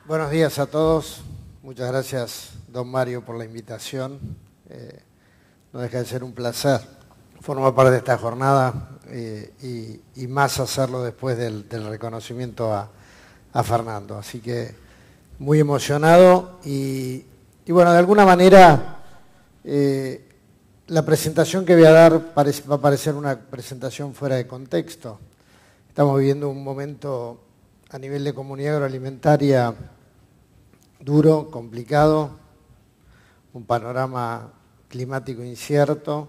Buenos días a todos. Muchas gracias, don Mario, por la invitación. No deja de ser un placer formar parte de esta jornada y más hacerlo después del reconocimiento a Fernando. Así que muy emocionado y bueno, de alguna manera la presentación que voy a dar va a parecer una presentación fuera de contexto. Estamos viviendo un momento a nivel de comunidad agroalimentaria duro, complicado, un panorama climático incierto,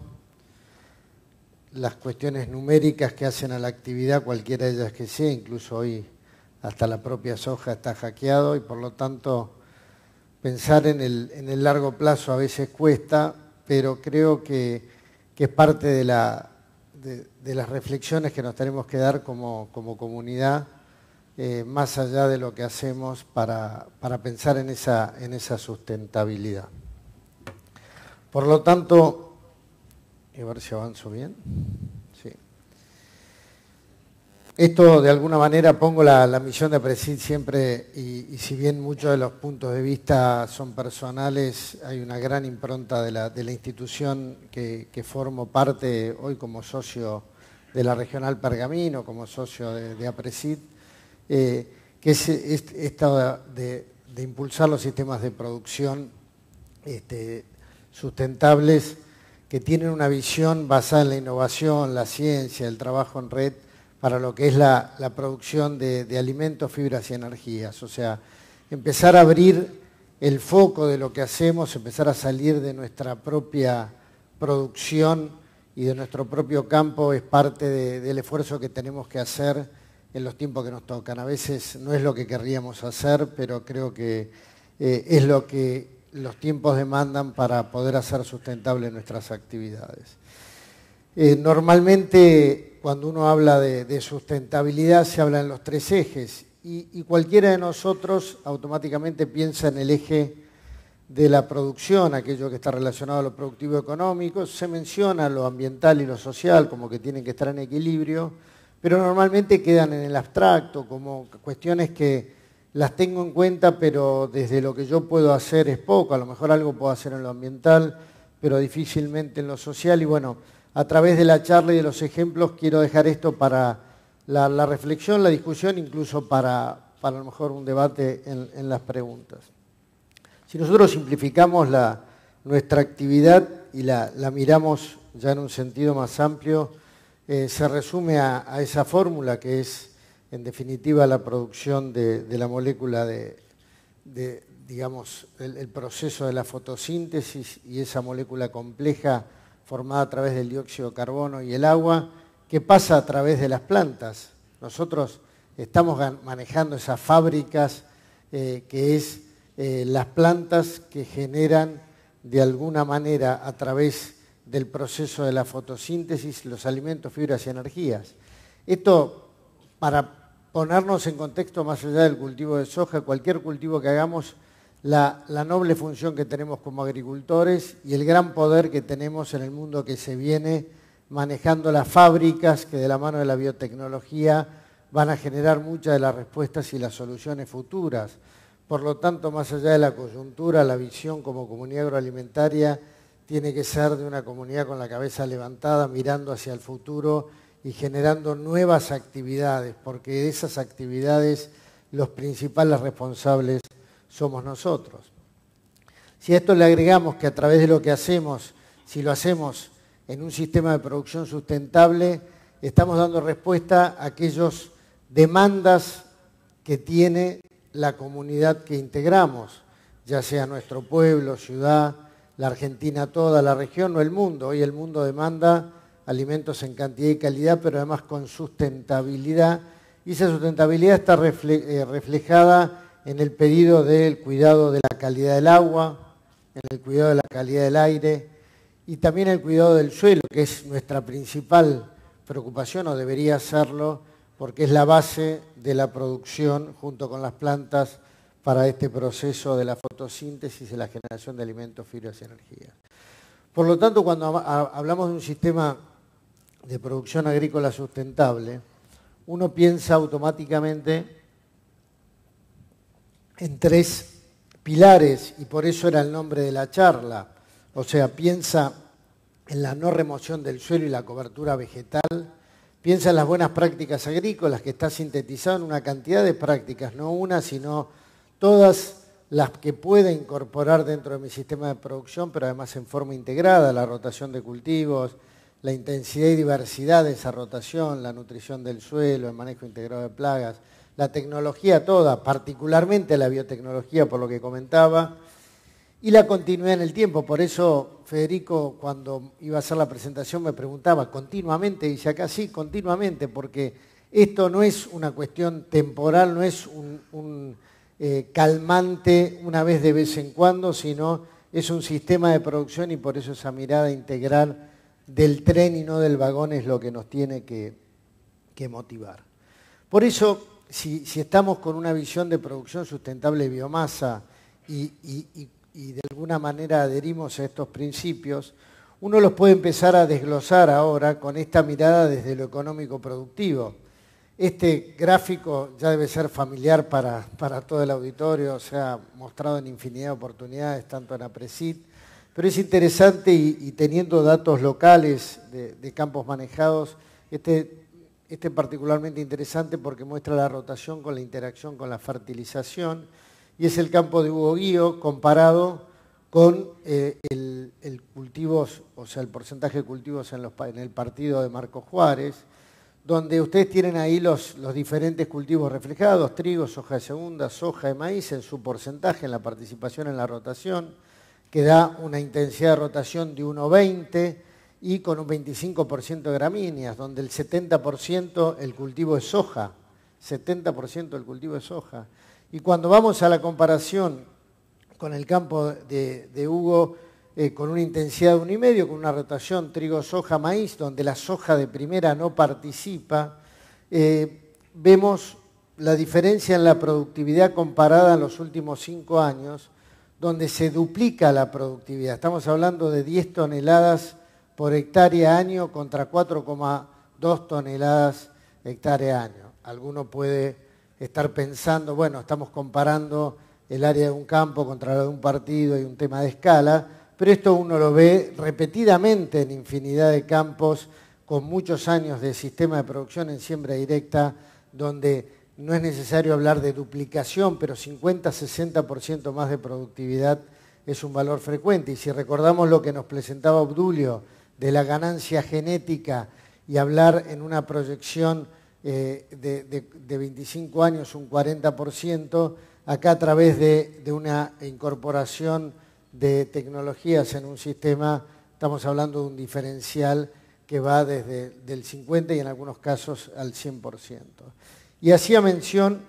las cuestiones numéricas que hacen a la actividad, cualquiera de ellas que sea, incluso hoy hasta la propia soja está hackeado y por lo tanto pensar en el largo plazo a veces cuesta, pero creo que es parte de las reflexiones que nos tenemos que dar como comunidad, más allá de lo que hacemos para pensar en esa sustentabilidad. Por lo tanto, a ver si avanzo bien. Sí. Esto de alguna manera pongo la misión de APRESID siempre, y si bien muchos de los puntos de vista son personales, hay una gran impronta de la institución que formo parte hoy como socio de la Regional Pergamino, como socio de APRESID, que es esta de impulsar los sistemas de producción sustentables que tienen una visión basada en la innovación, la ciencia, el trabajo en red para lo que es la producción de alimentos, fibras y energías. O sea, empezar a abrir el foco de lo que hacemos, empezar a salir de nuestra propia producción y de nuestro propio campo es parte del esfuerzo que tenemos que hacer en los tiempos que nos tocan. A veces no es lo que querríamos hacer, pero creo que es lo que los tiempos demandan para poder hacer sustentables nuestras actividades. Normalmente, cuando uno habla de sustentabilidad, se habla en los tres ejes, y cualquiera de nosotros automáticamente piensa en el eje de la producción, aquello que está relacionado a lo productivo económico, se menciona lo ambiental y lo social como que tienen que estar en equilibrio, pero normalmente quedan en el abstracto, como cuestiones que las tengo en cuenta, pero desde lo que yo puedo hacer es poco. A lo mejor algo puedo hacer en lo ambiental, pero difícilmente en lo social. Y bueno, a través de la charla y de los ejemplos quiero dejar esto para la reflexión, la discusión, incluso para a lo mejor un debate en las preguntas. Si nosotros simplificamos nuestra actividad y la miramos ya en un sentido más amplio, se resume a esa fórmula que es, en definitiva, la producción de la molécula digamos, el proceso de la fotosíntesis y esa molécula compleja formada a través del dióxido de carbono y el agua, que pasa a través de las plantas. Nosotros estamos manejando esas fábricas que es las plantas que generan de alguna manera a través del proceso de la fotosíntesis, los alimentos, fibras y energías. Esto, para ponernos en contexto más allá del cultivo de soja, cualquier cultivo que hagamos, la noble función que tenemos como agricultores y el gran poder que tenemos en el mundo que se viene manejando las fábricas que de la mano de la biotecnología van a generar muchas de las respuestas y las soluciones futuras. Por lo tanto, más allá de la coyuntura, la visión como comunidad agroalimentaria tiene que ser de una comunidad con la cabeza levantada, mirando hacia el futuro y generando nuevas actividades, porque de esas actividades los principales responsables somos nosotros. Si a esto le agregamos que a través de lo que hacemos, si lo hacemos en un sistema de producción sustentable, estamos dando respuesta a aquellas demandas que tiene la comunidad que integramos, ya sea nuestro pueblo, ciudad, la Argentina toda, la región o el mundo. Hoy el mundo demanda alimentos en cantidad y calidad, pero además con sustentabilidad. Y esa sustentabilidad está reflejada en el pedido del cuidado de la calidad del agua, en el cuidado de la calidad del aire y también el cuidado del suelo, que es nuestra principal preocupación, o debería serlo, porque es la base de la producción junto con las plantas para este proceso de la fotosíntesis y la generación de alimentos, fibras y energías. Por lo tanto, cuando hablamos de un sistema de producción agrícola sustentable, uno piensa automáticamente en 3 pilares, y por eso era el nombre de la charla. O sea, piensa en la no remoción del suelo y la cobertura vegetal, piensa en las buenas prácticas agrícolas, que está sintetizado en una cantidad de prácticas, no una, sino todas las que pueda incorporar dentro de mi sistema de producción, pero además en forma integrada: la rotación de cultivos, la intensidad y diversidad de esa rotación, la nutrición del suelo, el manejo integrado de plagas, la tecnología toda, particularmente la biotecnología, por lo que comentaba, y la continuidad en el tiempo. Por eso Federico, cuando iba a hacer la presentación, me preguntaba continuamente, dice acá sí, continuamente, porque esto no es una cuestión temporal, no es un calmante una vez en cuando, sino es un sistema de producción, y por eso esa mirada integral del tren y no del vagón es lo que nos tiene que motivar. Por eso, si estamos con una visión de producción sustentable de biomasa y de alguna manera adherimos a estos principios, uno los puede empezar a desglosar ahora con esta mirada desde lo económico productivo. Este gráfico ya debe ser familiar para todo el auditorio, se ha mostrado en infinidad de oportunidades, tanto en APRESID, pero es interesante y teniendo datos locales de campos manejados, este particularmente interesante porque muestra la rotación con la interacción con la fertilización, y es el campo de Hugo Guío comparado con el cultivos, o sea, el porcentaje de cultivos en el partido de Marcos Juárez, donde ustedes tienen ahí los diferentes cultivos reflejados: trigo, soja de segunda, soja de maíz, en su porcentaje, en la participación en la rotación, que da una intensidad de rotación de 1,20 y con un 25% de gramíneas, donde el 70% el cultivo es soja, 70% del cultivo es soja. Y cuando vamos a la comparación con el campo de Hugo, con una intensidad de 1,5, con una rotación trigo, soja, maíz, donde la soja de primera no participa, vemos la diferencia en la productividad comparada en los últimos 5 años, donde se duplica la productividad. Estamos hablando de 10 toneladas por hectárea año contra 4,2 toneladas hectárea año. Alguno puede estar pensando, bueno, estamos comparando el área de un campo contra la de un partido y un tema de escala, pero esto uno lo ve repetidamente en infinidad de campos con muchos años de sistema de producción en siembra directa, donde no es necesario hablar de duplicación, pero 50-60% más de productividad es un valor frecuente. Y si recordamos lo que nos presentaba Obdulio de la ganancia genética y hablar en una proyección de 25 años un 40%, acá a través de una incorporación de tecnologías en un sistema, estamos hablando de un diferencial que va desde del 50 y en algunos casos al 100%. Y hacía mención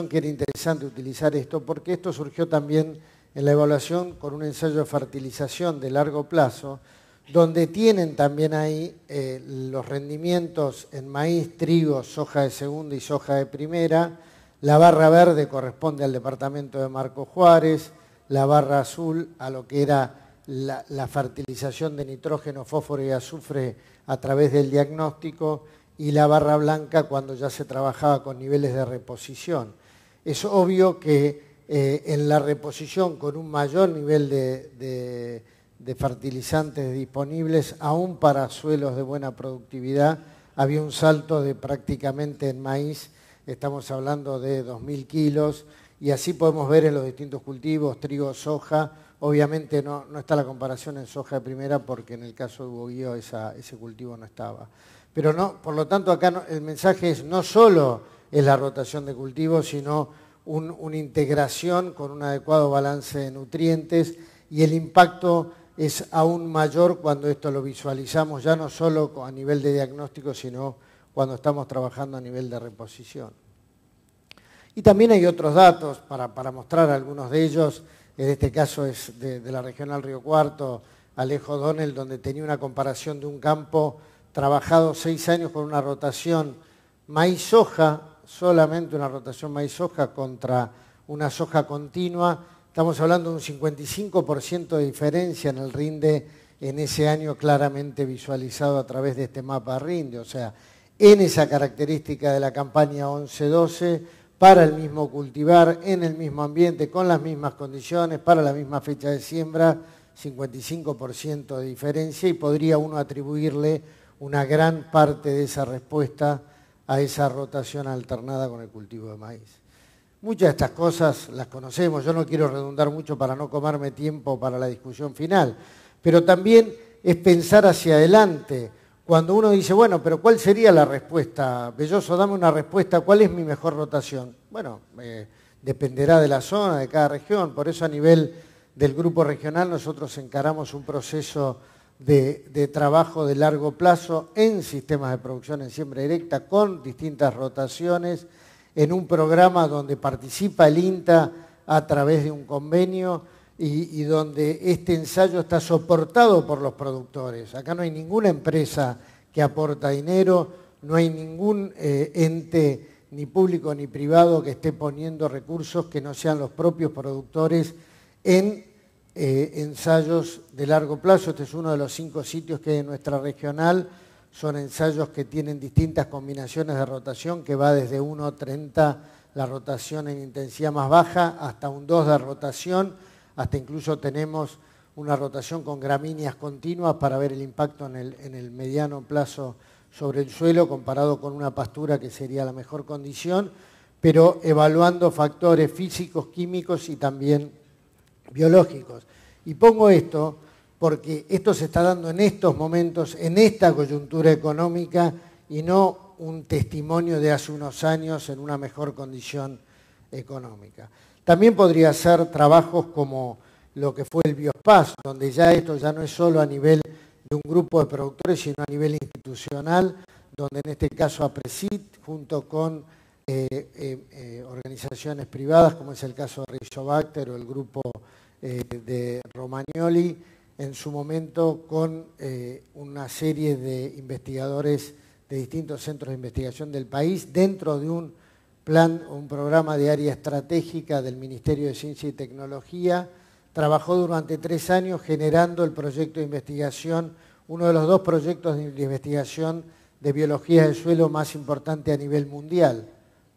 que era interesante utilizar esto porque esto surgió también en la evaluación con un ensayo de fertilización de largo plazo, donde tienen también ahí los rendimientos en maíz, trigo, soja de segunda y soja de primera. La barra verde corresponde al departamento de Marcos Juárez, la barra azul a lo que era la fertilización de nitrógeno, fósforo y azufre a través del diagnóstico, y la barra blanca cuando ya se trabajaba con niveles de reposición. Es obvio que en la reposición con un mayor nivel de fertilizantes disponibles, aún para suelos de buena productividad, había un salto de prácticamente en maíz, estamos hablando de 2.000 kilos, y así podemos ver en los distintos cultivos, trigo, soja. Obviamente no está la comparación en soja de primera porque en el caso de Hugo Guío ese cultivo no estaba. Pero no, por lo tanto acá el mensaje es no solo es la rotación de cultivos, sino una integración con un adecuado balance de nutrientes, y el impacto es aún mayor cuando esto lo visualizamos ya no solo a nivel de diagnóstico, sino cuando estamos trabajando a nivel de reposición. Y también hay otros datos para mostrar algunos de ellos. En este caso es de la regional Río Cuarto, Alejo Donel, donde tenía una comparación de un campo trabajado 6 años con una rotación maíz-soja, solamente una rotación maíz-soja contra una soja continua. Estamos hablando de un 55% de diferencia en el rinde en ese año, claramente visualizado a través de este mapa rinde. O sea, en esa característica de la campaña 11-12, para el mismo cultivar, en el mismo ambiente, con las mismas condiciones, para la misma fecha de siembra, 55% de diferencia, y podría uno atribuirle una gran parte de esa respuesta a esa rotación alternada con el cultivo de maíz. Muchas de estas cosas las conocemos, yo no quiero redundar mucho para no comerme tiempo para la discusión final, pero también es pensar hacia adelante. Cuando uno dice, bueno, pero ¿cuál sería la respuesta? Belloso, dame una respuesta, ¿cuál es mi mejor rotación? Bueno, dependerá de la zona, de cada región, por eso a nivel del grupo regional nosotros encaramos un proceso de trabajo de largo plazo en sistemas de producción en siembra directa con distintas rotaciones, en un programa donde participa el INTA a través de un convenio y donde este ensayo está soportado por los productores. Acá no hay ninguna empresa que aporta dinero, no hay ningún ente ni público ni privado que esté poniendo recursos que no sean los propios productores en ensayos de largo plazo. Este es uno de los 5 sitios que hay en nuestra regional. Son ensayos que tienen distintas combinaciones de rotación, que va desde 1,30 la rotación en intensidad más baja, hasta un 2 de rotación, hasta incluso tenemos una rotación con gramíneas continuas para ver el impacto en el mediano plazo sobre el suelo, comparado con una pastura que sería la mejor condición, pero evaluando factores físicos, químicos y también biológicos. Y pongo esto porque esto se está dando en estos momentos, en esta coyuntura económica, y no un testimonio de hace unos años en una mejor condición económica. También podría ser trabajos como lo que fue el Biospaz, donde ya esto ya no es solo a nivel de un grupo de productores, sino a nivel institucional, donde en este caso APRESIT, junto con organizaciones privadas, como es el caso de Rizobacter o el grupo de Romagnoli, en su momento con una serie de investigadores de distintos centros de investigación del país, dentro de un plan o un programa de área estratégica del Ministerio de Ciencia y Tecnología. Trabajó durante 3 años generando el proyecto de investigación, uno de los 2 proyectos de investigación de biología del suelo más importante a nivel mundial.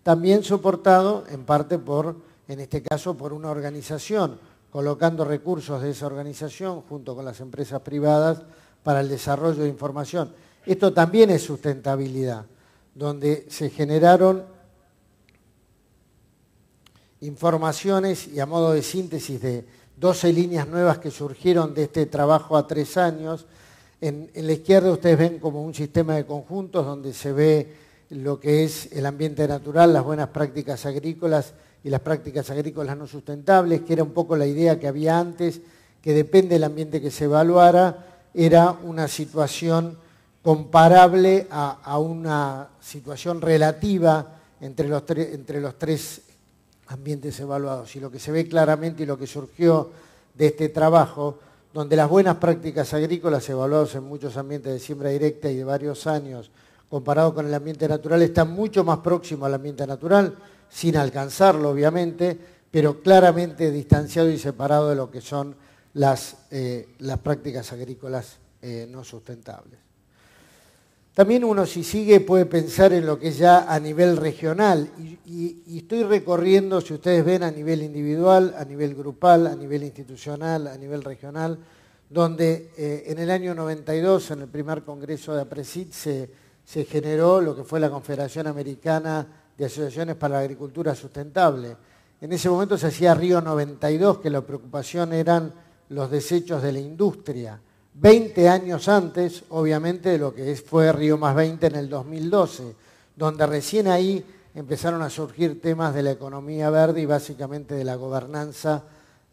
También soportado en parte por, en este caso, por una organización, colocando recursos de esa organización junto con las empresas privadas para el desarrollo de información. Esto también es sustentabilidad, donde se generaron informaciones y a modo de síntesis de 12 líneas nuevas que surgieron de este trabajo a 3 años. En la izquierda ustedes ven como un sistema de conjuntos donde se ve lo que es el ambiente natural, las buenas prácticas agrícolas y las prácticas agrícolas no sustentables, que era un poco la idea que había antes, que depende del ambiente que se evaluara, era una situación comparable a una situación relativa entre los 3 ambientes evaluados. Y lo que se ve claramente y lo que surgió de este trabajo, donde las buenas prácticas agrícolas evaluadas en muchos ambientes de siembra directa y de varios años, comparado con el ambiente natural, están mucho más próximos al ambiente natural, sin alcanzarlo obviamente, pero claramente distanciado y separado de lo que son las prácticas agrícolas no sustentables. También uno, si sigue, puede pensar en lo que es ya a nivel regional, y estoy recorriendo, si ustedes ven, a nivel individual, a nivel grupal, a nivel institucional, a nivel regional, donde en el año 92, en el primer congreso de APRESIT, se generó lo que fue la Confederación Americana de Asociaciones para la Agricultura Sustentable. En ese momento se hacía Río 92, que la preocupación eran los desechos de la industria. 20 años antes, obviamente, de lo que fue Río +20 en el 2012, donde recién ahí empezaron a surgir temas de la economía verde y básicamente de la gobernanza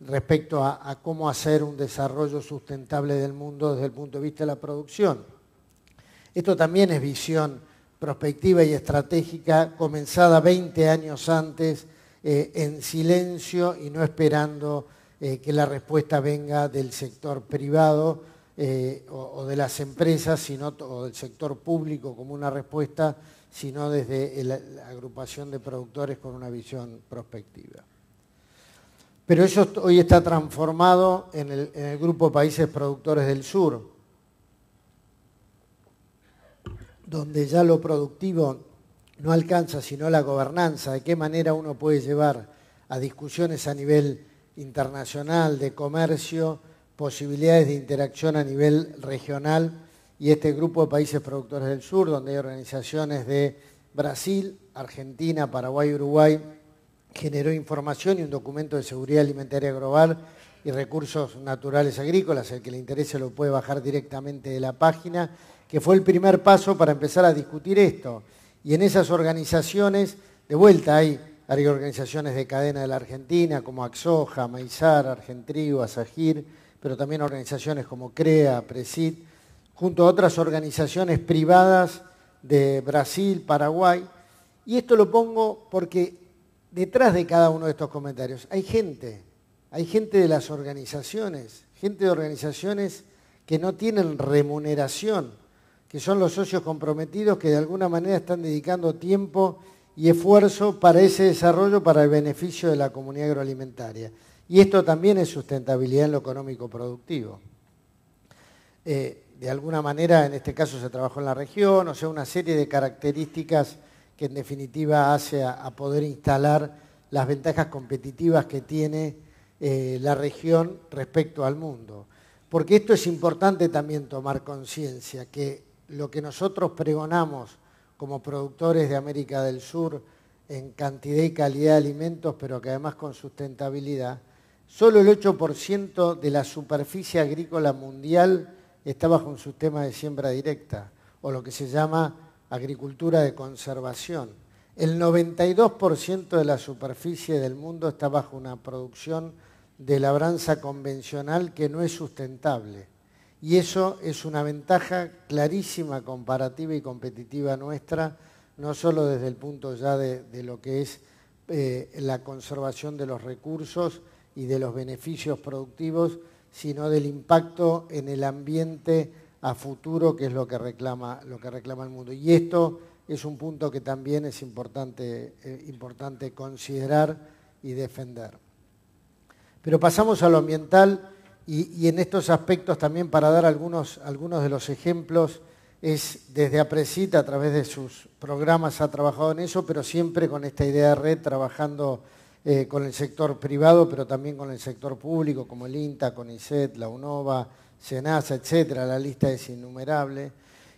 respecto a cómo hacer un desarrollo sustentable del mundo desde el punto de vista de la producción. Esto también es visión prospectiva y estratégica, comenzada 20 años antes, en silencio y no esperando que la respuesta venga del sector privado, o de las empresas, o del sector público como una respuesta, sino desde la agrupación de productores con una visión prospectiva. Pero eso hoy está transformado en el grupo de países productores del sur, donde ya lo productivo no alcanza sino la gobernanza, de qué manera uno puede llevar a discusiones a nivel internacional, de comercio, posibilidades de interacción a nivel regional, y este grupo de países productores del sur, donde hay organizaciones de Brasil, Argentina, Paraguay, Uruguay, generó información y un documento de seguridad alimentaria global y recursos naturales agrícolas. El que le interese lo puede bajar directamente de la página, que fue el primer paso para empezar a discutir esto. Y en esas organizaciones, de vuelta hay organizaciones de cadena de la Argentina, como Axoja, Maizar, Argentrigo, Asagir, pero también organizaciones como CREA, Presid, junto a otras organizaciones privadas de Brasil, Paraguay. Y esto lo pongo porque detrás de cada uno de estos comentarios hay gente de las organizaciones, gente de organizaciones que no tienen remuneración, que son los socios comprometidos que de alguna manera están dedicando tiempo y esfuerzo para ese desarrollo, para el beneficio de la comunidad agroalimentaria. Y esto también es sustentabilidad en lo económico productivo. De alguna manera, en este caso se trabajó en la región, o sea, una serie de características que en definitiva hace a poder instalar las ventajas competitivas que tiene la región respecto al mundo. Porque esto es importante también tomar conciencia, que lo que nosotros pregonamos como productores de América del Sur en cantidad y calidad de alimentos, pero que además con sustentabilidad, solo el 8% de la superficie agrícola mundial está bajo un sistema de siembra directa, o lo que se llama agricultura de conservación. El 92% de la superficie del mundo está bajo una producción de labranza convencional que no es sustentable. Y eso es una ventaja clarísima, comparativa y competitiva nuestra, no solo desde el punto ya de lo que es la conservación de los recursos y de los beneficios productivos, sino del impacto en el ambiente a futuro, que es lo que reclama el mundo. Y esto es un punto que también es importante considerar y defender. Pero pasamos a lo ambiental y en estos aspectos también, para dar algunos de los ejemplos, es desde APRESIT, a través de sus programas ha trabajado en eso, pero siempre con esta idea de red, trabajando con el sector privado, pero también con el sector público, como el INTA, CONICET, la UNOVA, SENASA, etcétera. La lista es innumerable.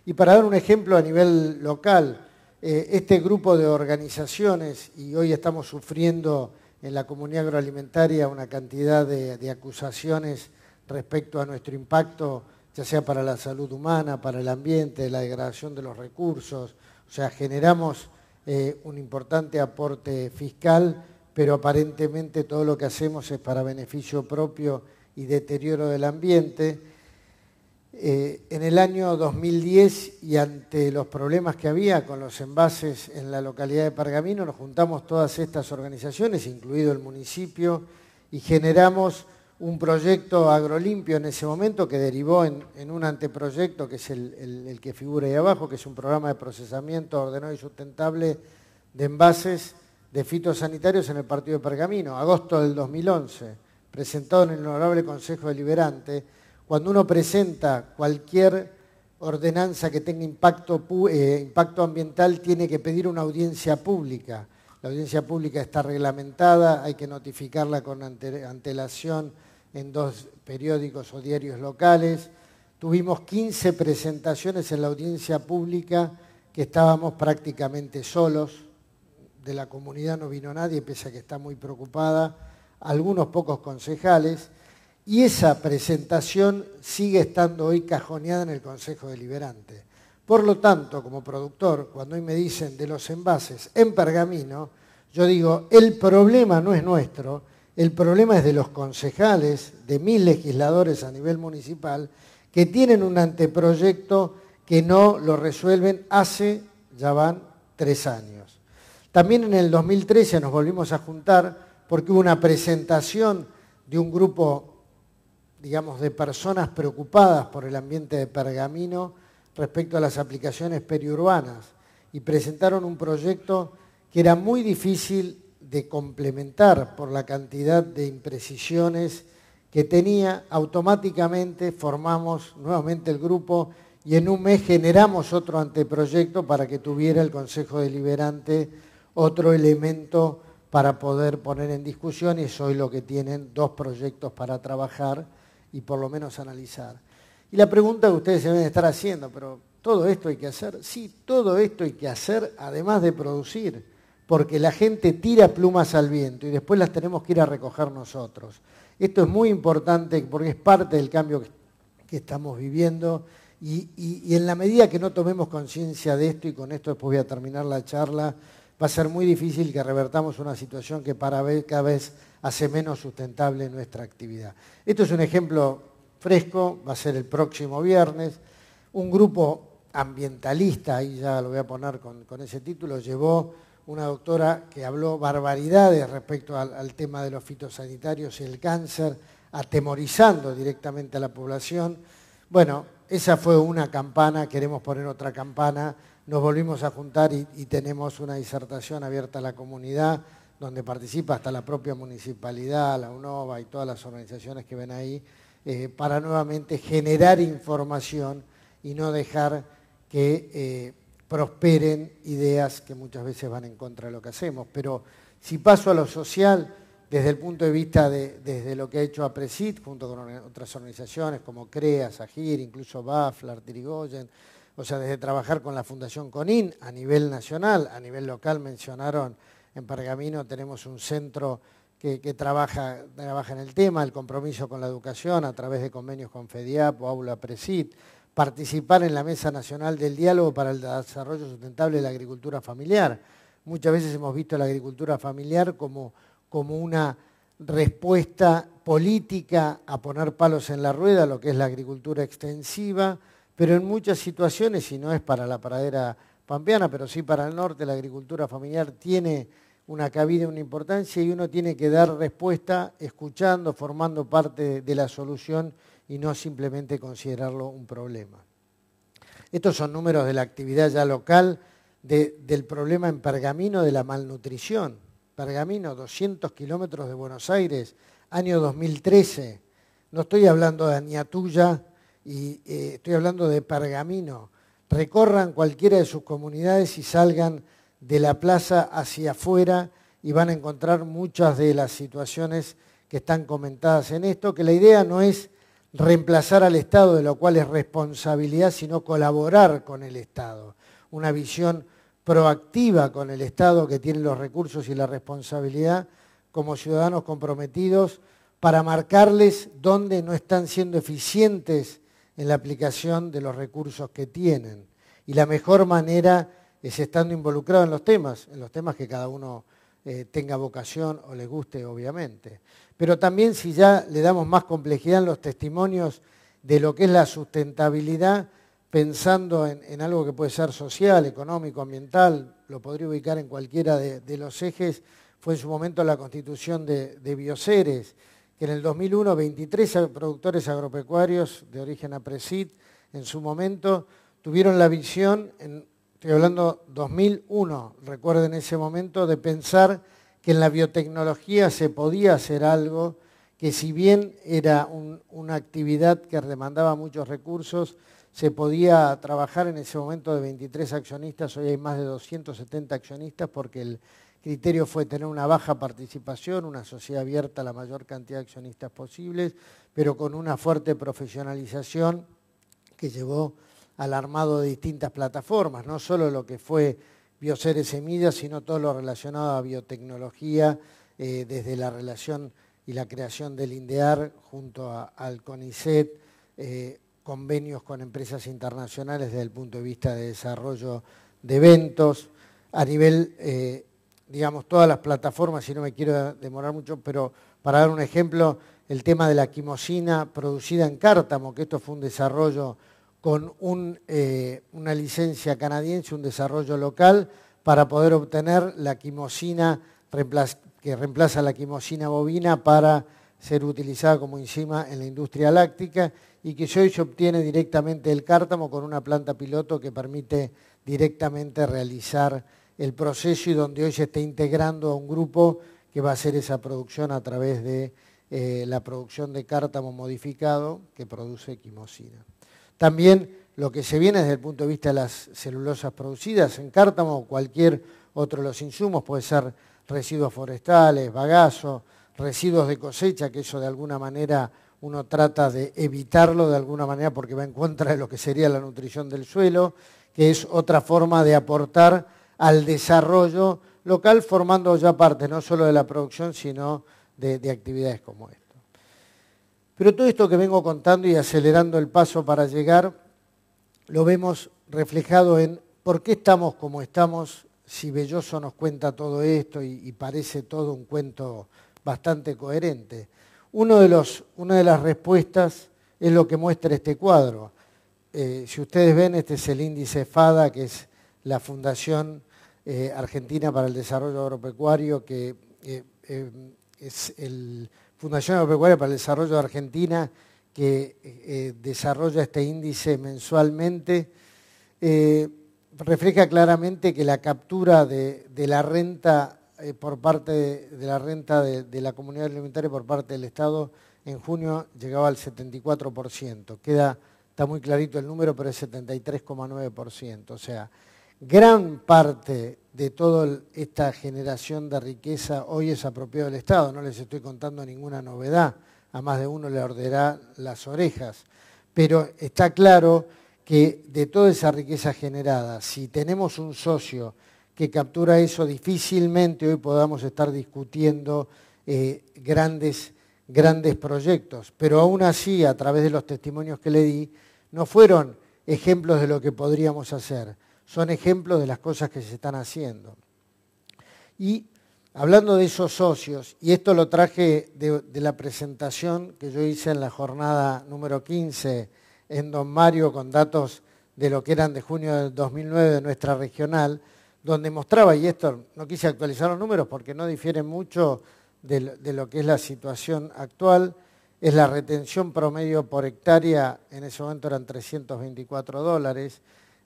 Y para dar un ejemplo a nivel local, este grupo de organizaciones, y hoy estamos sufriendo en la comunidad agroalimentaria una cantidad de acusaciones respecto a nuestro impacto, ya sea para la salud humana, para el ambiente, la degradación de los recursos. O sea, generamos un importante aporte fiscal, pero aparentemente todo lo que hacemos es para beneficio propio y deterioro del ambiente. En el año 2010, y ante los problemas que había con los envases en la localidad de Pergamino, nos juntamos todas estas organizaciones, incluido el municipio, y generamos un proyecto agrolimpio en ese momento que derivó en un anteproyecto, que es el que figura ahí abajo, que es un programa de procesamiento ordenado y sustentable de envases de fitosanitarios en el partido de Pergamino, agosto del 2011, presentado en el Honorable Consejo Deliberante. Cuando uno presenta cualquier ordenanza que tenga impacto ambiental, tiene que pedir una audiencia pública. La audiencia pública está reglamentada, hay que notificarla con antelación en 2 periódicos o diarios locales. Tuvimos 15 presentaciones en la audiencia pública, que estábamos prácticamente solos. De la comunidad no vino nadie, pese a que está muy preocupada, algunos pocos concejales. Y esa presentación sigue estando hoy cajoneada en el Consejo Deliberante. Por lo tanto, como productor, cuando hoy me dicen de los envases en Pergamino, yo digo, el problema no es nuestro, el problema es de los concejales, de mis legisladores a nivel municipal, que tienen un anteproyecto que no lo resuelven ya van 3 años. También en el 2013 nos volvimos a juntar porque hubo una presentación de un grupo, digamos, de personas preocupadas por el ambiente de Pergamino respecto a las aplicaciones periurbanas, y presentaron un proyecto que era muy difícil de complementar por la cantidad de imprecisiones que tenía. Automáticamente formamos nuevamente el grupo y en un mes generamos otro anteproyecto para que tuviera el Consejo Deliberante otro elemento para poder poner en discusión, y es hoy lo que tienen 2 proyectos para trabajar y por lo menos analizar. Y la pregunta que ustedes se deben estar haciendo, pero ¿todo esto hay que hacer? Sí, todo esto hay que hacer además de producir, porque la gente tira plumas al viento y después las tenemos que ir a recoger nosotros. Esto es muy importante porque es parte del cambio que estamos viviendo y en la medida que no tomemos conciencia de esto, y con esto después voy a terminar la charla, va a ser muy difícil que revertamos una situación que cada vez hace menos sustentable nuestra actividad. Esto es un ejemplo fresco, va a ser el próximo viernes. Un grupo ambientalista, ahí ya lo voy a poner con ese título, llevó una doctora que habló barbaridades respecto al tema de los fitosanitarios y el cáncer, atemorizando directamente a la población. Bueno, esa fue una campana, queremos poner otra campana. Nos volvimos a juntar y tenemos una disertación abierta a la comunidad, donde participa hasta la propia municipalidad, la UNOVA y todas las organizaciones que ven ahí, para nuevamente generar información y no dejar que prosperen ideas que muchas veces van en contra de lo que hacemos. Pero si paso a lo social, desde el punto de vista desde lo que ha hecho APRESID, junto con otras organizaciones como CREA, SAGIR, incluso BAF, Lartirigoyen, o sea, desde trabajar con la Fundación CONIN a nivel nacional, a nivel local mencionaron en Pergamino, tenemos un centro que trabaja en el tema, el compromiso con la educación a través de convenios con FEDIAP o Aula PRESID, participar en la Mesa Nacional del Diálogo para el Desarrollo Sustentable de la Agricultura Familiar. Muchas veces hemos visto la agricultura familiar como una respuesta política a poner palos en la rueda, lo que es la agricultura extensiva, pero en muchas situaciones, y no es para la pradera pampeana, pero sí para el norte, la agricultura familiar tiene una cabida, una importancia, y uno tiene que dar respuesta escuchando, formando parte de la solución y no simplemente considerarlo un problema. Estos son números de la actividad ya local del problema en Pergamino de la malnutrición. Pergamino, 200 kilómetros de Buenos Aires, año 2013. No estoy hablando de Añatuya, y estoy hablando de Pergamino. Recorran cualquiera de sus comunidades y salgan de la plaza hacia afuera y van a encontrar muchas de las situaciones que están comentadas en esto, que la idea no es reemplazar al Estado, de lo cual es responsabilidad, sino colaborar con el Estado. Una visión proactiva con el Estado que tiene los recursos y la responsabilidad como ciudadanos comprometidos para marcarles dónde no están siendo eficientes en la aplicación de los recursos que tienen. Y la mejor manera es estando involucrado en los temas que cada uno tenga vocación o le guste, obviamente. Pero también, si ya le damos más complejidad en los testimonios de lo que es la sustentabilidad, pensando en algo que puede ser social, económico, ambiental, lo podría ubicar en cualquiera de los ejes, fue en su momento la constitución de Bioceres, que en el 2001 23 productores agropecuarios de origen APRESID en su momento tuvieron la visión, estoy hablando 2001, recuerden ese momento, de pensar que en la biotecnología se podía hacer algo, que si bien era una actividad que demandaba muchos recursos, se podía trabajar en ese momento de 23 accionistas, hoy hay más de 270 accionistas porque el criterio fue tener una baja participación, una sociedad abierta a la mayor cantidad de accionistas posibles, pero con una fuerte profesionalización que llevó al armado de distintas plataformas, no solo lo que fue Bioceres Semillas, sino todo lo relacionado a biotecnología, desde la relación y la creación del INDEAR junto al CONICET, convenios con empresas internacionales desde el punto de vista de desarrollo de eventos, a nivel, digamos, todas las plataformas, y no me quiero demorar mucho, pero para dar un ejemplo, el tema de la quimosina producida en Cártamo, que esto fue un desarrollo con una licencia canadiense, un desarrollo local, para poder obtener la quimosina que reemplaza la quimosina bovina para ser utilizada como enzima en la industria láctica, y que hoy se obtiene directamente del cártamo con una planta piloto que permite directamente realizar el proceso, y donde hoy se está integrando a un grupo que va a hacer esa producción a través de la producción de cártamo modificado que produce quimosina. También lo que se viene desde el punto de vista de las celulosas producidas en cártamo o cualquier otro de los insumos, puede ser residuos forestales, bagazo, residuos de cosecha, que eso de alguna manera uno trata de evitarlo de alguna manera porque va en contra de lo que sería la nutrición del suelo, que es otra forma de aportar al desarrollo local, formando ya parte no solo de la producción, sino de actividades como esto. Pero todo esto que vengo contando y acelerando el paso para llegar, lo vemos reflejado en por qué estamos como estamos, si Belloso nos cuenta todo esto y parece todo un cuento bastante coherente. Una de las respuestas es lo que muestra este cuadro. Si ustedes ven, este es el índice FADA, que es la Fundación Argentina para el Desarrollo Agropecuario, que es el Fundación Agropecuaria para el Desarrollo de Argentina, que desarrolla este índice mensualmente. Refleja claramente que la captura de la renta por parte de la renta de la comunidad alimentaria por parte del Estado en junio llegaba al 74%. Está muy clarito el número, pero es 73,9%. O sea, gran parte de toda esta generación de riqueza hoy es apropiado del Estado. No les estoy contando ninguna novedad, a más de uno le ordenará las orejas. Pero está claro que de toda esa riqueza generada, si tenemos un socio que captura eso, difícilmente hoy podamos estar discutiendo grandes proyectos. Pero aún así, a través de los testimonios que le di, no fueron ejemplos de lo que podríamos hacer, son ejemplos de las cosas que se están haciendo. Y hablando de esos socios, y esto lo traje de la presentación que yo hice en la jornada número 15 en Don Mario con datos de lo que eran de junio del 2009 de nuestra regional, donde mostraba, y esto no quise actualizar los números porque no difieren mucho de lo que es la situación actual, es la retención promedio por hectárea, en ese momento eran $324,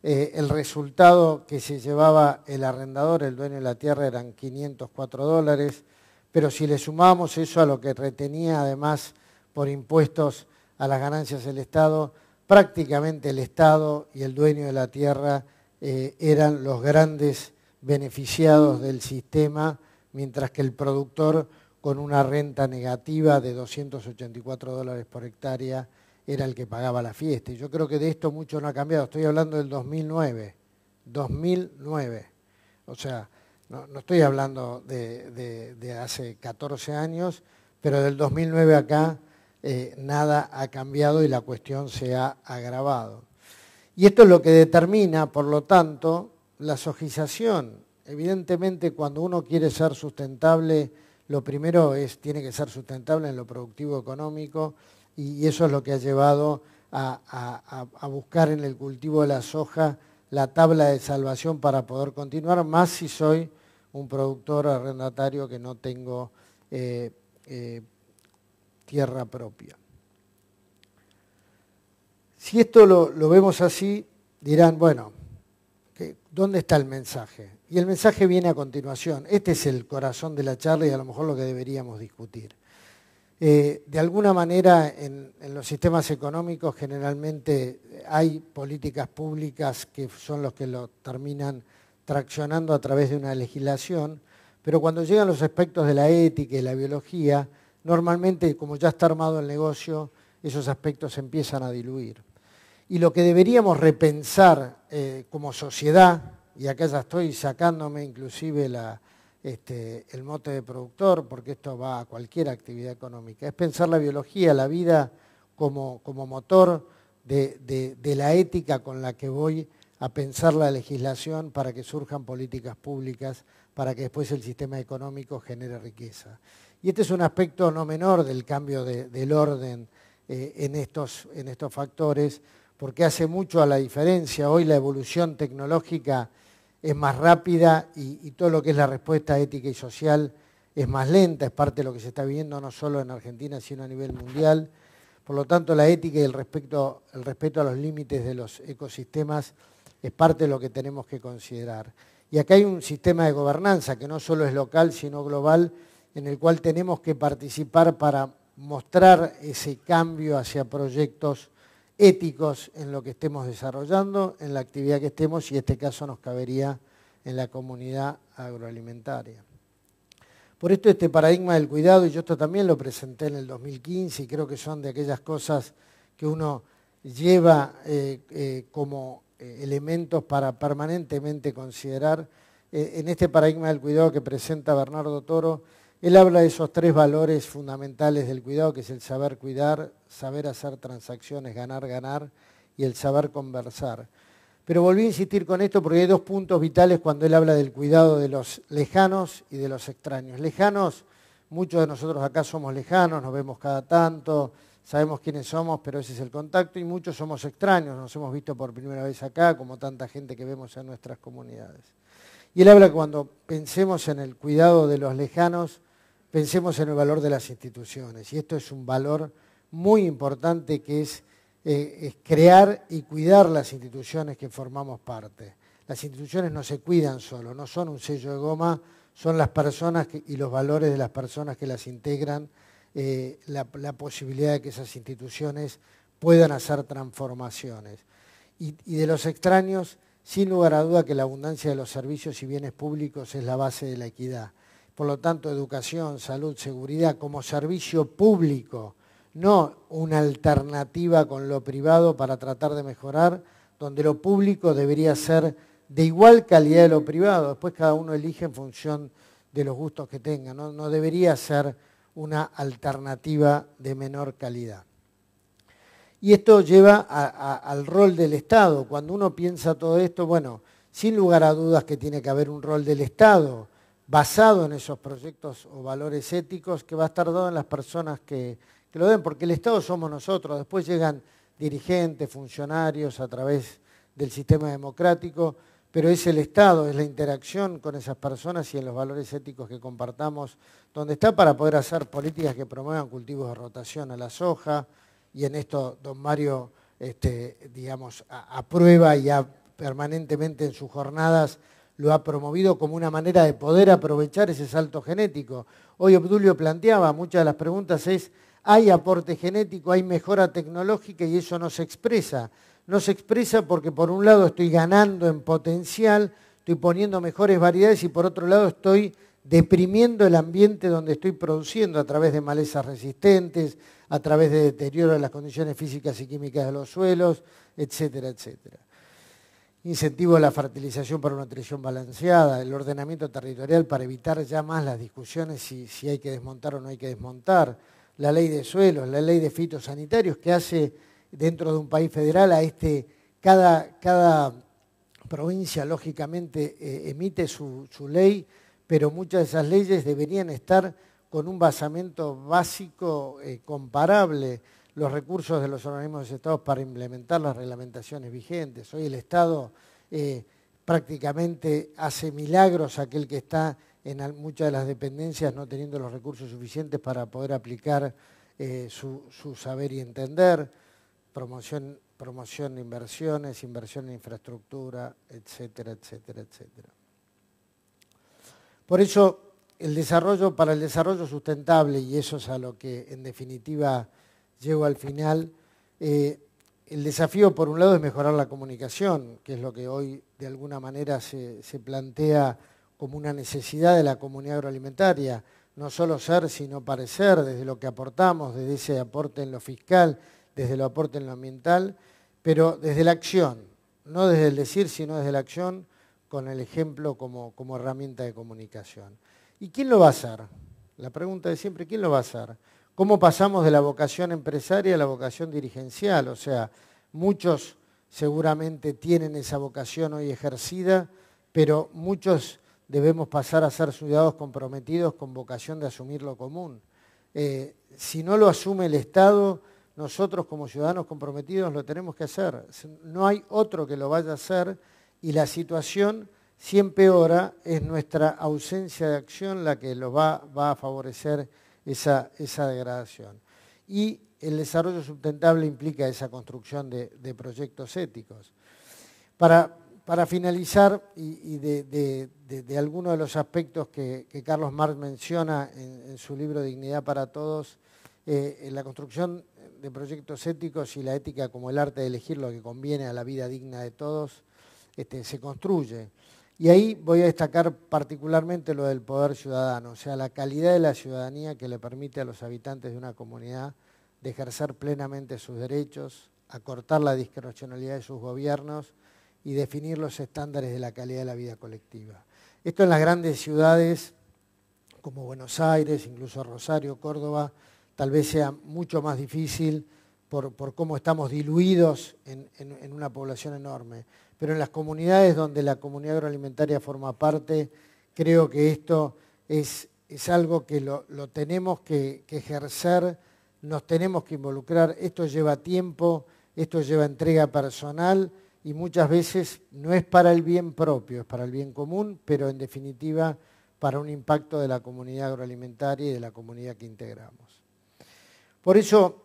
el resultado que se llevaba el arrendador, el dueño de la tierra, eran $504, pero si le sumamos eso a lo que retenía además por impuestos a las ganancias del Estado, prácticamente el Estado y el dueño de la tierra eran los grandes beneficiados del sistema, mientras que el productor, con una renta negativa de $284 por hectárea, era el que pagaba la fiesta. Y yo creo que de esto mucho no ha cambiado. Estoy hablando del 2009. 2009. O sea, no estoy hablando de hace 14 años, pero del 2009 acá nada ha cambiado y la cuestión se ha agravado. Y esto es lo que determina, por lo tanto, la sojización. Evidentemente, cuando uno quiere ser sustentable, lo primero tiene que ser sustentable en lo productivo económico, y eso es lo que ha llevado a buscar en el cultivo de la soja la tabla de salvación para poder continuar, más si soy un productor arrendatario que no tengo tierra propia. Si esto lo vemos así, dirán, bueno, ¿dónde está el mensaje? Y el mensaje viene a continuación. Este es el corazón de la charla y a lo mejor lo que deberíamos discutir. De alguna manera, en los sistemas económicos generalmente hay políticas públicas que son los que lo terminan traccionando a través de una legislación, pero cuando llegan los aspectos de la ética y la biología, normalmente, como ya está armado el negocio, esos aspectos se empiezan a diluir. Y lo que deberíamos repensar como sociedad, y acá ya estoy sacándome inclusive el mote de productor, porque esto va a cualquier actividad económica, es pensar la biología, la vida como motor de la ética con la que voy a pensar la legislación para que surjan políticas públicas, para que después el sistema económico genere riqueza. Y este es un aspecto no menor del cambio del orden en estos factores, porque hace mucho a la diferencia. Hoy la evolución tecnológica es más rápida y todo lo que es la respuesta ética y social es más lenta, es parte de lo que se está viendo no solo en Argentina, sino a nivel mundial. Por lo tanto, la ética y el respeto a los límites de los ecosistemas es parte de lo que tenemos que considerar. Y acá hay un sistema de gobernanza que no solo es local, sino global, en el cual tenemos que participar para mostrar ese cambio hacia proyectos éticos en lo que estemos desarrollando, en la actividad que estemos, y en este caso nos cabería en la comunidad agroalimentaria. Por esto este paradigma del cuidado, y yo esto también lo presenté en el 2015, y creo que son de aquellas cosas que uno lleva como elementos para permanentemente considerar. En este paradigma del cuidado que presenta Bernardo Toro, él habla de esos 3 valores fundamentales del cuidado, que es el saber cuidar, saber hacer transacciones, ganar, ganar, y el saber conversar. Pero volví a insistir con esto porque hay 2 puntos vitales cuando él habla del cuidado de los lejanos y de los extraños. Lejanos, muchos de nosotros acá somos lejanos, nos vemos cada tanto, sabemos quiénes somos, pero ese es el contacto, y muchos somos extraños, nos hemos visto por primera vez acá, como tanta gente que vemos en nuestras comunidades. Y él habla que cuando pensemos en el cuidado de los lejanos, pensemos en el valor de las instituciones. Y esto es un valor muy importante, que es crear y cuidar las instituciones que formamos parte. Las instituciones no se cuidan solo, no son un sello de goma, son las personas y los valores de las personas que las integran, la posibilidad de que esas instituciones puedan hacer transformaciones. Y de los extraños, sin lugar a duda que la abundancia de los servicios y bienes públicos es la base de la equidad. Por lo tanto, educación, salud, seguridad como servicio público, no una alternativa con lo privado para tratar de mejorar, donde lo público debería ser de igual calidad de lo privado. Después cada uno elige en función de los gustos que tenga, no debería ser una alternativa de menor calidad. Y esto lleva al rol del Estado. Cuando uno piensa todo esto, bueno, sin lugar a dudas que tiene que haber un rol del Estado basado en esos proyectos o valores éticos, que va a estar dado en las personas que lo den, porque el Estado somos nosotros. Después llegan dirigentes, funcionarios a través del sistema democrático, pero es el Estado, es la interacción con esas personas y en los valores éticos que compartamos, donde está para poder hacer políticas que promuevan cultivos de rotación a la soja. Y en esto don Mario, digamos, aprueba y permanentemente en sus jornadas lo ha promovido como una manera de poder aprovechar ese salto genético. Hoy Obdulio planteaba, muchas de las preguntas es, hay aporte genético, hay mejora tecnológica, y eso no se expresa. No se expresa porque por un lado estoy ganando en potencial, estoy poniendo mejores variedades, y por otro lado estoy deprimiendo el ambiente donde estoy produciendo a través de malezas resistentes, a través de deterioro de las condiciones físicas y químicas de los suelos, etcétera, etcétera. Incentivo a la fertilización para una nutrición balanceada, el ordenamiento territorial para evitar ya más las discusiones si hay que desmontar o no hay que desmontar, la ley de suelos, la ley de fitosanitarios, que hace dentro de un país federal cada provincia lógicamente emite su ley, pero muchas de esas leyes deberían estar con un basamento básico comparable, los recursos de los organismos de Estado para implementar las reglamentaciones vigentes. Hoy el Estado prácticamente hace milagros aquel que está en muchas de las dependencias no teniendo los recursos suficientes para poder aplicar su saber y entender, promoción de inversiones, inversión en infraestructura, etcétera, etcétera, etcétera. Por eso, para el desarrollo sustentable, y eso es a lo que en definitiva llego al final, el desafío por un lado es mejorar la comunicación, que es lo que hoy de alguna manera se plantea como una necesidad de la comunidad agroalimentaria, no solo ser sino parecer, desde lo que aportamos, desde ese aporte en lo fiscal, desde el aporte en lo ambiental, pero desde la acción, no desde el decir, sino desde la acción, con el ejemplo como herramienta de comunicación. ¿Y quién lo va a hacer? La pregunta de siempre, ¿quién lo va a hacer? ¿Cómo pasamos de la vocación empresaria a la vocación dirigencial? O sea, muchos seguramente tienen esa vocación hoy ejercida, pero muchos debemos pasar a ser ciudadanos comprometidos con vocación de asumir lo común. Si no lo asume el Estado, nosotros como ciudadanos comprometidos lo tenemos que hacer. No hay otro que lo vaya a hacer, y la situación, si empeora, es nuestra ausencia de acción la que lo va a favorecer esa degradación. Y el desarrollo sustentable implica esa construcción de proyectos éticos. Para finalizar, y de algunos de los aspectos que Carlos Marx menciona en su libro Dignidad para Todos, en la construcción de proyectos éticos y la ética como el arte de elegir lo que conviene a la vida digna de todos, se construye. Y ahí voy a destacar particularmente lo del poder ciudadano, o sea, la calidad de la ciudadanía que le permite a los habitantes de una comunidad de ejercer plenamente sus derechos, acortar la discrecionalidad de sus gobiernos y definir los estándares de la calidad de la vida colectiva. Esto en las grandes ciudades como Buenos Aires, incluso Rosario, Córdoba, tal vez sea mucho más difícil por cómo estamos diluidos en una población enorme. Pero en las comunidades donde la comunidad agroalimentaria forma parte, creo que esto es algo que lo tenemos que ejercer, nos tenemos que involucrar. Esto lleva tiempo, esto lleva entrega personal y muchas veces no es para el bien propio, es para el bien común, pero en definitiva para un impacto de la comunidad agroalimentaria y de la comunidad que integramos. Por eso,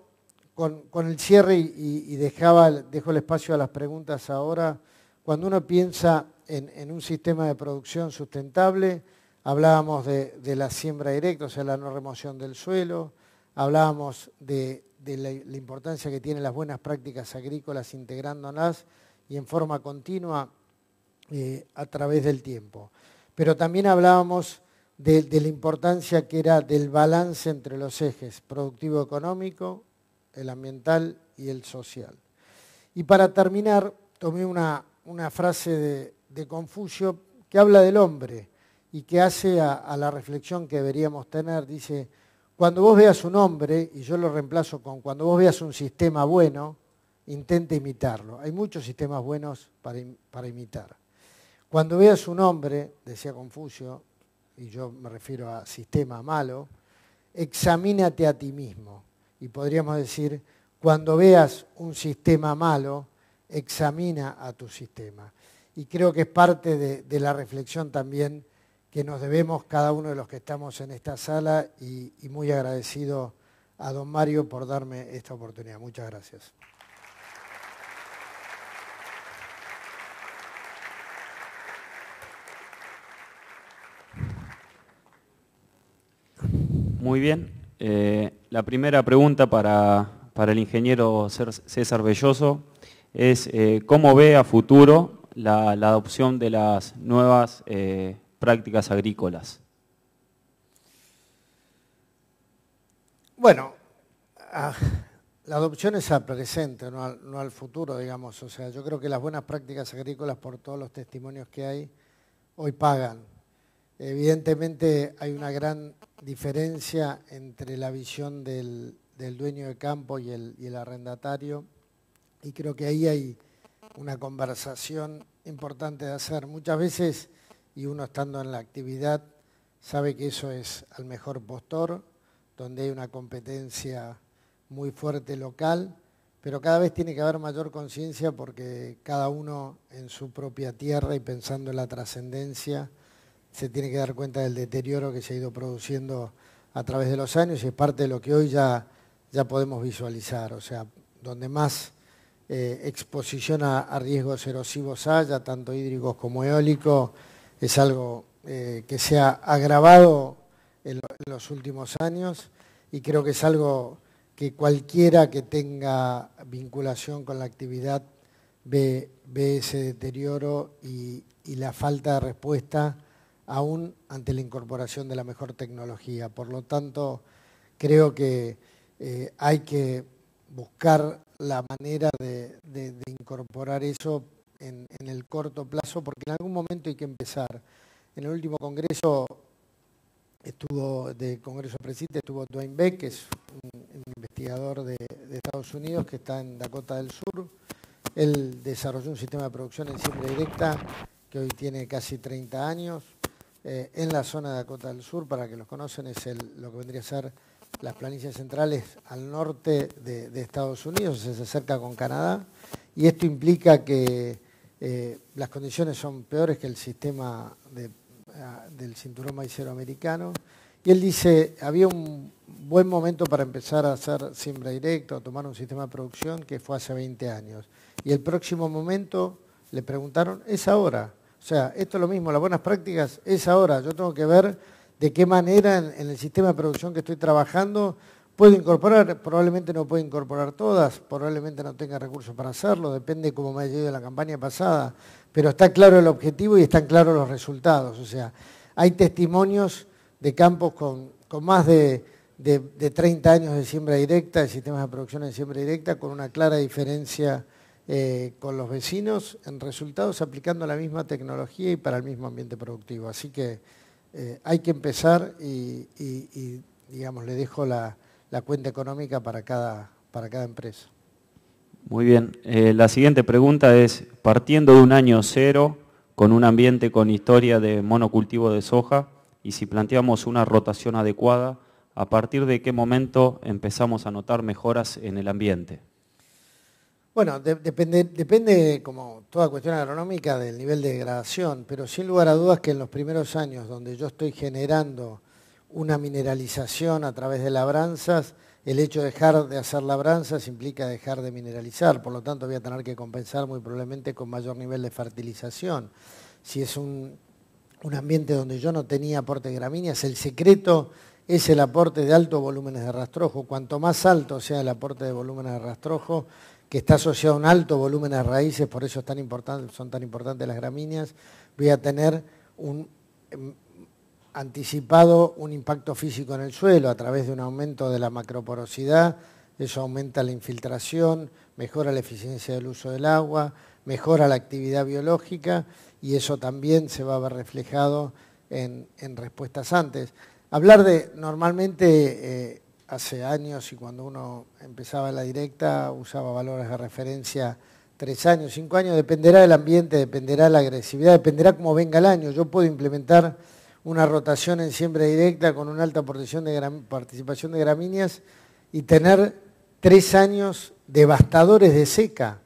con el cierre y dejo el espacio a las preguntas ahora, cuando uno piensa en un sistema de producción sustentable, hablábamos de la siembra directa, o sea, la no remoción del suelo, hablábamos de la importancia que tienen las buenas prácticas agrícolas integrándolas y en forma continua a través del tiempo. Pero también hablábamos de la importancia que era del balance entre los ejes productivo-económico, el ambiental y el social. Y para terminar, tomé una frase de Confucio que habla del hombre y que hace a la reflexión que deberíamos tener. Dice, cuando vos veas un hombre, y yo lo reemplazo con cuando vos veas un sistema bueno, intenta imitarlo. Hay muchos sistemas buenos para imitar. Cuando veas un hombre, decía Confucio, y yo me refiero a sistema malo, examínate a ti mismo. Y podríamos decir, cuando veas un sistema malo, examina a tu sistema. Y creo que es parte de la reflexión también que nos debemos cada uno de los que estamos en esta sala y muy agradecido a don Mario por darme esta oportunidad. Muchas gracias. Muy bien. La primera pregunta para el ingeniero César Belloso es ¿cómo ve a futuro la adopción de las nuevas prácticas agrícolas? Bueno, la adopción es al presente, no al futuro, digamos. O sea, yo creo que las buenas prácticas agrícolas, por todos los testimonios que hay, hoy pagan. Evidentemente hay una gran diferencia entre la visión del dueño de campo y el arrendatario, y creo que ahí hay una conversación importante de hacer. Muchas veces, y uno estando en la actividad, sabe que eso es al mejor postor, donde hay una competencia muy fuerte local, pero cada vez tiene que haber mayor conciencia porque cada uno en su propia tierra y pensando en la trascendencia, se tiene que dar cuenta del deterioro que se ha ido produciendo a través de los años y es parte de lo que hoy ya podemos visualizar. O sea, donde más exposición a riesgos erosivos haya, tanto hídricos como eólicos, es algo que se ha agravado en los últimos años y creo que es algo que cualquiera que tenga vinculación con la actividad ve ese deterioro y la falta de respuesta aún ante la incorporación de la mejor tecnología. Por lo tanto, creo que hay que buscar la manera de incorporar eso en el corto plazo, porque en algún momento hay que empezar. En el último congreso de Congreso Presidente estuvo Dwayne Beck, que es un investigador de Estados Unidos que está en Dakota del Sur. Él desarrolló un sistema de producción en siembra directa que hoy tiene casi 30 años. En la zona de Dakota del Sur, para que los conocen, es lo que vendría a ser las planicies centrales al norte de Estados Unidos, se acerca con Canadá, y esto implica que las condiciones son peores que el sistema del cinturón maicero americano, y él dice, había un buen momento para empezar a hacer siembra directa o tomar un sistema de producción que fue hace 20 años, y el próximo momento, le preguntaron, es ahora. O sea, esto es lo mismo, las buenas prácticas es ahora. Yo tengo que ver de qué manera en el sistema de producción que estoy trabajando ¿Puedo incorporar? Probablemente no puedo incorporar todas, probablemente no tenga recursos para hacerlo, depende de cómo me haya ido en la campaña pasada, pero está claro el objetivo y están claros los resultados. O sea, hay testimonios de campos con más de 30 años de siembra directa, de sistemas de producción en siembra directa, con una clara diferencia con los vecinos en resultados aplicando la misma tecnología y para el mismo ambiente productivo. Así que hay que empezar y digamos, le dejo la cuenta económica para cada empresa. Muy bien. La siguiente pregunta es, partiendo de un año cero, con un ambiente con historia de monocultivo de soja, y si planteamos una rotación adecuada, ¿a partir de qué momento empezamos a notar mejoras en el ambiente? Bueno, depende, como toda cuestión agronómica, del nivel de degradación, pero sin lugar a dudas que en los primeros años donde yo estoy generando una mineralización a través de labranzas, el hecho de dejar de hacer labranzas implica dejar de mineralizar, por lo tanto voy a tener que compensar muy probablemente con mayor nivel de fertilización. Si es un ambiente donde yo no tenía aporte de gramíneas, el secreto es el aporte de altos volúmenes de rastrojo. Cuanto más alto sea el aporte de volúmenes de rastrojo, que está asociado a un alto volumen de raíces, por eso son tan importantes las gramíneas, voy a tener anticipado un impacto físico en el suelo a través de un aumento de la macroporosidad. Eso aumenta la infiltración, mejora la eficiencia del uso del agua, mejora la actividad biológica y eso también se va a ver reflejado en respuestas antes. Hablar de, normalmente, hace años y cuando uno empezaba la directa usaba valores de referencia 3 años, 5 años, dependerá del ambiente, dependerá de la agresividad, dependerá cómo venga el año. Yo puedo implementar una rotación en siembra directa con una alta participación de gramíneas y tener 3 años devastadores de seca.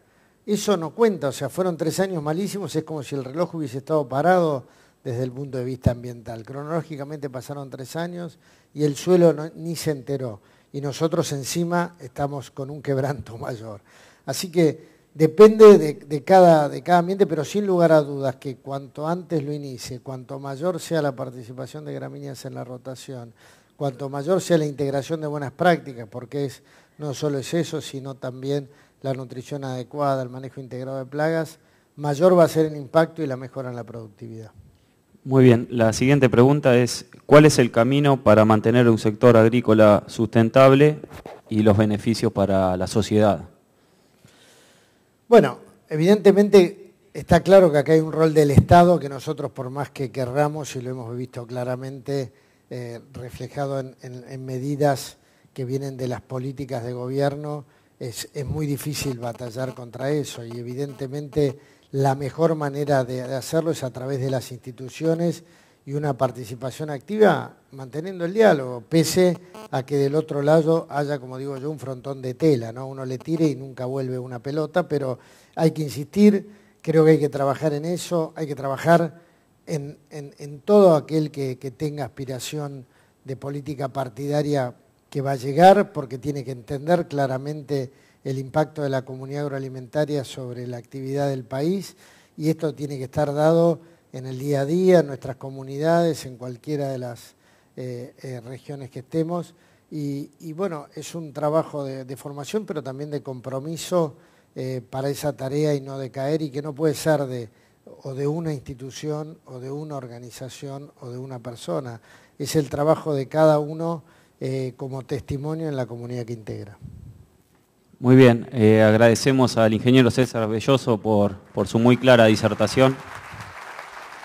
Eso no cuenta, o sea, fueron 3 años malísimos, es como si el reloj hubiese estado parado desde el punto de vista ambiental. Cronológicamente pasaron 3 años y el suelo ni se enteró. Y nosotros encima estamos con un quebranto mayor. Así que depende de cada ambiente, pero sin lugar a dudas que cuanto antes lo inicie, cuanto mayor sea la participación de gramíneas en la rotación, cuanto mayor sea la integración de buenas prácticas, porque no solo es eso, sino también la nutrición adecuada, el manejo integrado de plagas, mayor va a ser el impacto y la mejora en la productividad. Muy bien, la siguiente pregunta es, ¿cuál es el camino para mantener un sector agrícola sustentable y los beneficios para la sociedad? Bueno, evidentemente está claro que acá hay un rol del Estado que nosotros, por más que querramos, y lo hemos visto claramente reflejado en medidas que vienen de las políticas de gobierno, es muy difícil batallar contra eso y evidentemente la mejor manera de hacerlo es a través de las instituciones y una participación activa manteniendo el diálogo, pese a que del otro lado haya, como digo yo, un frontón de tela, ¿no? Uno le tire y nunca vuelve una pelota, pero hay que insistir, creo que hay que trabajar en eso, hay que trabajar en todo aquel que tenga aspiración de política partidaria que va a llegar, porque tiene que entender claramente el impacto de la comunidad agroalimentaria sobre la actividad del país y esto tiene que estar dado en el día a día, en nuestras comunidades, en cualquiera de las regiones que estemos. Y bueno, es un trabajo de formación, pero también de compromiso para esa tarea y no decaer, y que no puede ser o de una institución, o de una organización, o de una persona. Es el trabajo de cada uno como testimonio en la comunidad que integra. Muy bien, agradecemos al ingeniero César Belloso por su muy clara disertación.